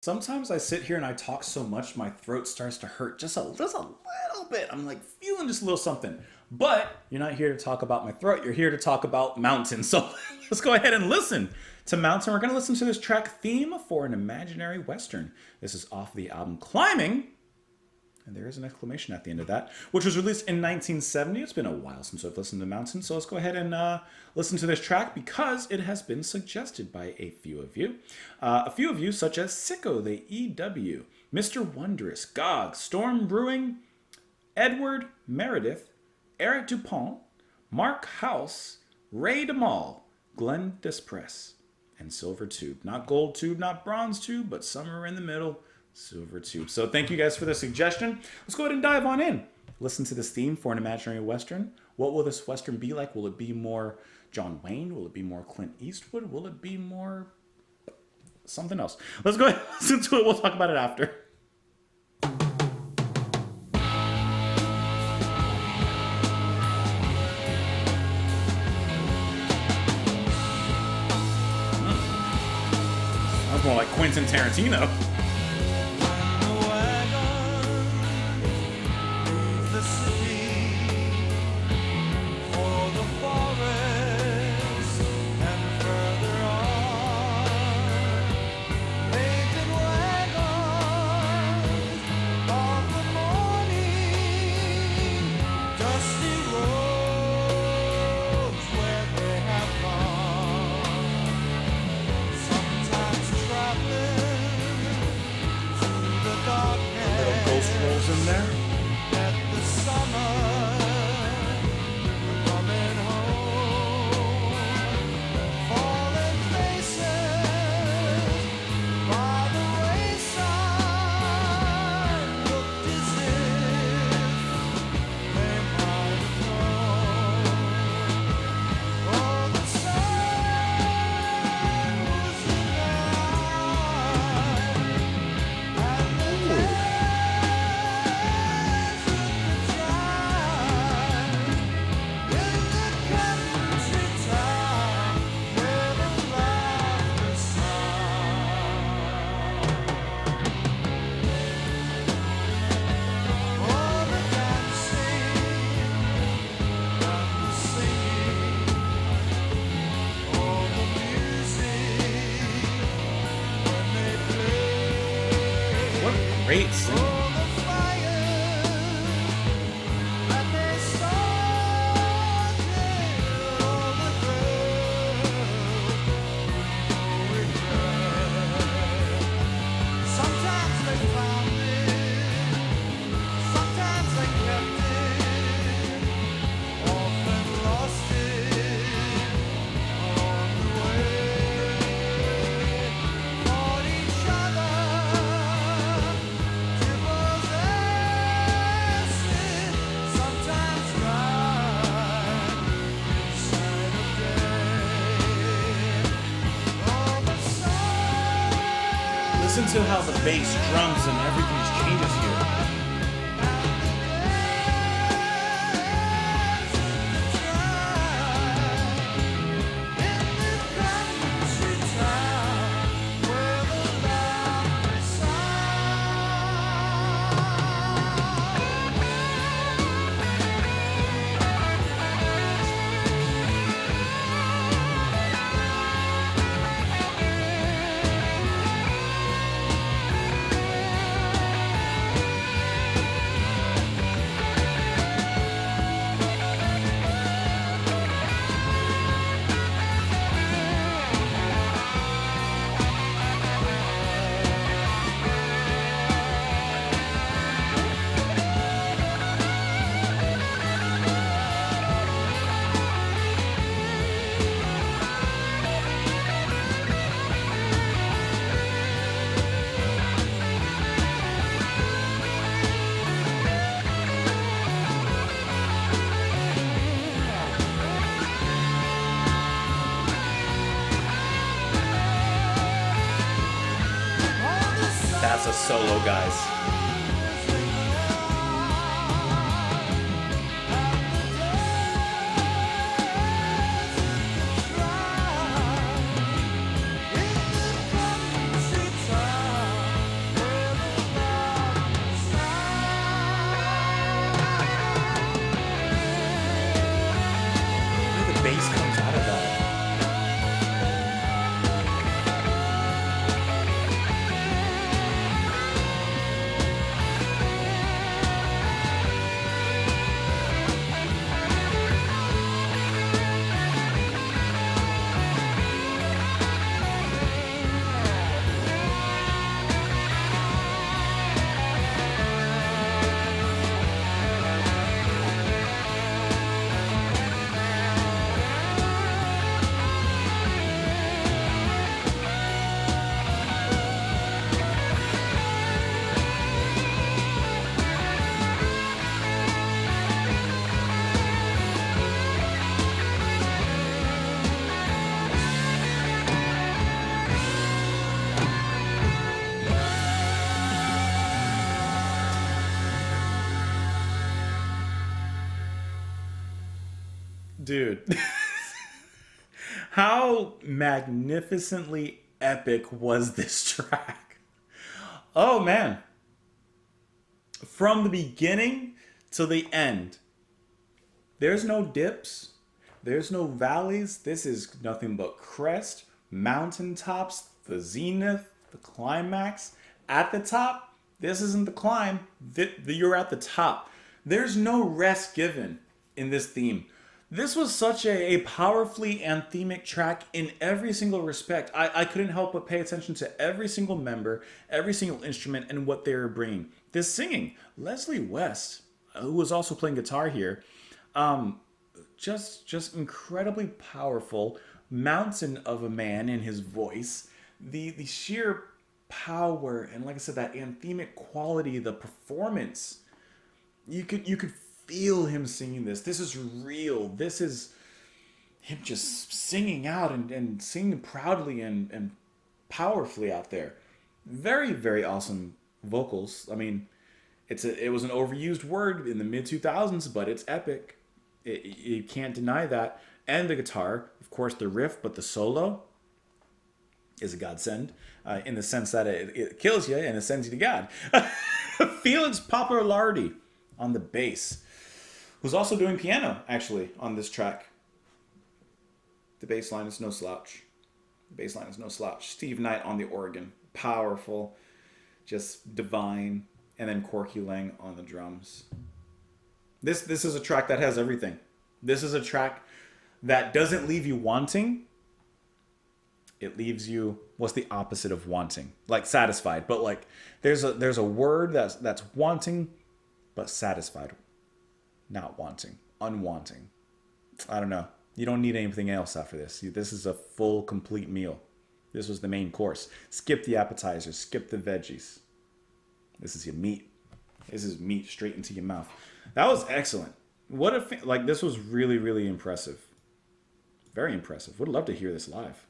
Sometimes I sit here and I talk so much, my throat starts to hurt just a little bit. I'm like feeling just a little something. But you're not here to talk about my throat. You're here to talk about mountains. So let's go ahead and listen to Mountain. We're going to listen to this track, Theme for an Imaginary Western. This is off the album Climbing. And there is an exclamation at the end of that, which was released in 1970. It's been a while since I've listened to Mountain, so let's go ahead and listen to this track because it has been suggested by a few of you. Such as Sicko, the EW, Mr. Wondrous, Gog, Storm Brewing, Edward Meredith, Eric Dupont, Mark House, Ray DeMall, Glenn Despress, and Silver Tube. Not Gold Tube, not Bronze Tube, but somewhere in the middle. Silver Tube. So thank you guys for the suggestion. Let's go ahead and dive on in. Listen to this theme for an imaginary Western. What will this Western be like? Will it be more John Wayne? Will it be more Clint Eastwood? Will it be more something else? Let's go ahead and listen to it. We'll talk about it after. Sounds more like Quentin Tarantino. In there. Great singing. Listen to how the bass, drums, and everything just changes here. That's a solo, guys. Dude, how magnificently epic was this track? Oh man. From the beginning to the end, there's no dips, there's no valleys. This is nothing but crest, mountaintops, the zenith, the climax. At the top, this isn't the climb, you're at the top. There's no rest given in this theme. This was such a powerfully anthemic track in every single respect. I couldn't help but pay attention to every single member, every single instrument, and what they were bringing. This singing, Leslie West, who was also playing guitar here, just incredibly powerful, mountain of a man in his voice. The sheer power and, like I said, that anthemic quality, the performance. You could feel him singing this. This is real. This is him just singing out and singing proudly and powerfully out there. Very, very awesome vocals. I mean, it was an overused word in the mid 2000s, but it's epic. You can't deny that. And the guitar, of course, the riff, but the solo is a godsend in the sense that it kills you and it sends you to God. Felix Pappalardi on the bass, who's also doing piano, actually, on this track. The bass line is no slouch. Steve Knight on the organ. Powerful, just divine. And then Corky Lang on the drums. This is a track that has everything. This is a track that doesn't leave you wanting. It leaves you, what's the opposite of wanting? Like satisfied. But like there's a word that's wanting, but satisfied. Not wanting. Unwanting. I don't know. You don't need anything else after this. This is a full, complete meal. This was the main course. Skip the appetizers. Skip the veggies. This is your meat. This is meat straight into your mouth. That was excellent. This was really, really impressive. Very impressive. Would love to hear this live.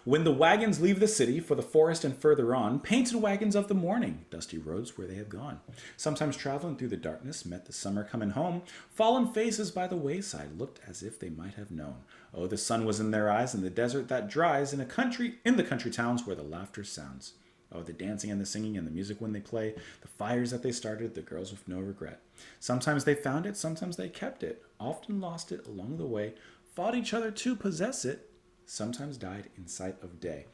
When the wagons leave the city for the forest and further on, painted wagons of the morning, dusty roads where they have gone. Sometimes traveling through the darkness, met the summer coming home. Fallen faces by the wayside looked as if they might have known. Oh, the sun was in their eyes in the desert that dries, in the country towns where the laughter sounds. Oh, the dancing and the singing and the music when they play, the fires that they started, the girls with no regret. Sometimes they found it, sometimes they kept it, often lost it along the way, fought each other to possess it, sometimes died in sight of day.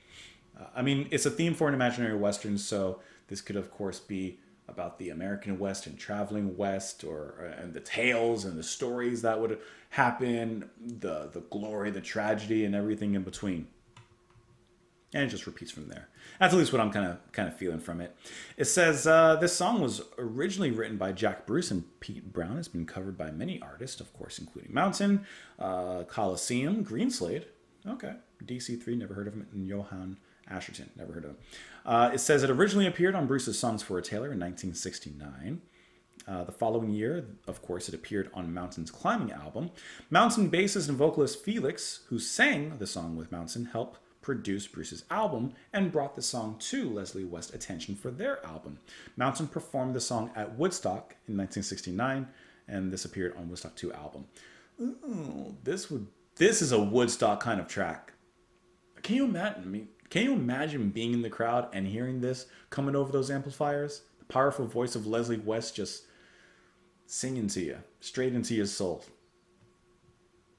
I mean, it's a theme for an imaginary Western, so this could, of course, be about the American West and traveling West, and the tales and the stories that would happen, the glory, the tragedy, and everything in between. And it just repeats from there. That's at least what I'm kind of feeling from it. It says this song was originally written by Jack Bruce and Pete Brown. It's been covered by many artists, of course, including Mountain, Coliseum, Greenslade. Okay. DC3, never heard of him. And Johan Asherton, never heard of him. It says it originally appeared on Bruce's Songs for a Tailor in 1969. The following year, of course, it appeared on Mountain's Climbing album. Mountain bassist and vocalist Felix, who sang the song with Mountain, helped produce Bruce's album and brought the song to Leslie West's attention for their album. Mountain performed the song at Woodstock in 1969, and this appeared on Woodstock 2 album. Ooh, this is a Woodstock kind of track. Can you imagine being in the crowd and hearing this coming over those amplifiers? The powerful voice of Leslie West just singing to you, straight into your soul.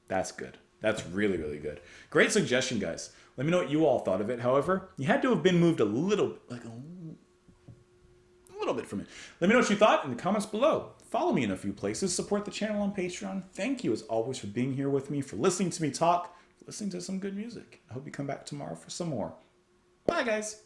That's good. That's really, really good. Great suggestion, guys. Let me know what you all thought of it. However, you had to have been moved a little bit from it. Let me know what you thought in the comments below. Follow me in a few places. Support the channel on Patreon. Thank you, as always, for being here with me, for listening to me talk, listening to some good music. I hope you come back tomorrow for some more. Bye, guys.